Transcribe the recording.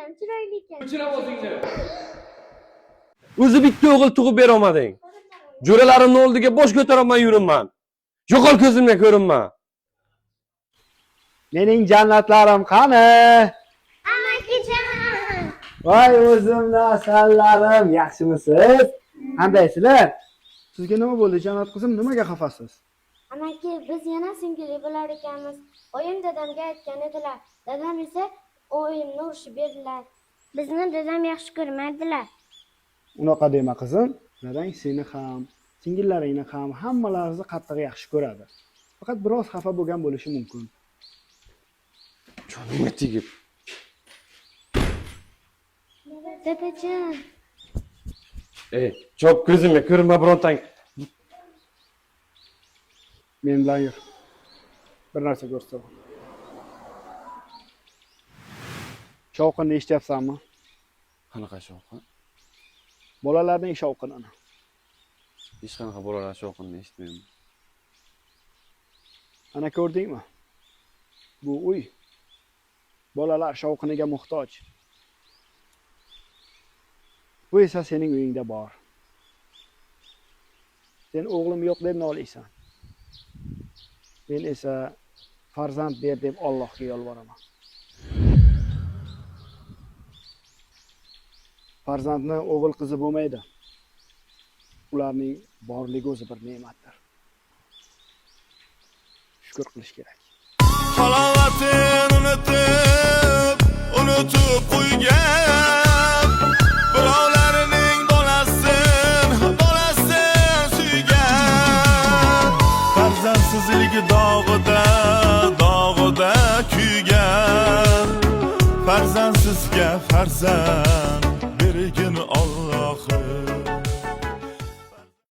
ham chiroyli ekan. O'chirib o'zingni. O'zi bitta o'g'il tug'ib bera olmading. Jo'ralarimning oldiga bosh ko'tarolmay yuribman. Yo'qol ko'zimga ko'rinma. Mening jannatlarim qani? Amakijon. Voy o'zimni asallarim, yaxshimisiz? Qandaysizlar? Sizga nima bo'ldi, jannat qizim? Nimaga xafasiz? Amaki, biz yana singili bo'lar ekanmiz. Oyim dadamga aytgan edilar. Dadam esa oyimni urishib berdilar. Bizni dadam yaxshi ko'rmaydilar. Unaqa dema qizim. Dadang seni ham, singillaringni ham hammalaringizni qattiq yaxshi ko'radi. Faqat biroz xafa bo'lgan bo'lishi mumkin. Jonimga tegib. Dadajon. Chop ko'zimga ko'rinma birontang. Men bilan yur. Bir narsa ko'rsataman. Shovqinni eshityapsanmi? Qanaqa shovqin? Bolalarning shovqinini. Hech qanaqa bolalar shovqinini eshitmayman. Ana ko'rdingmi? Bu uy bolalar shovqiniga muhtoj. Bu esa sening uyingda bor. Sen o'g'lim yo'q deb noliysan. Men esa farzand ber deb Allohga yolboraman. Farzandni o'g'il qizi bo'lmaydi. Ularning borligi o'zi bir ne'matdir. Shukr qilish kerak. Halovatin unutib qo'ygan birovlarning bolasin suygan farzandsizligi dog'ida kuygan farzandsizga farzand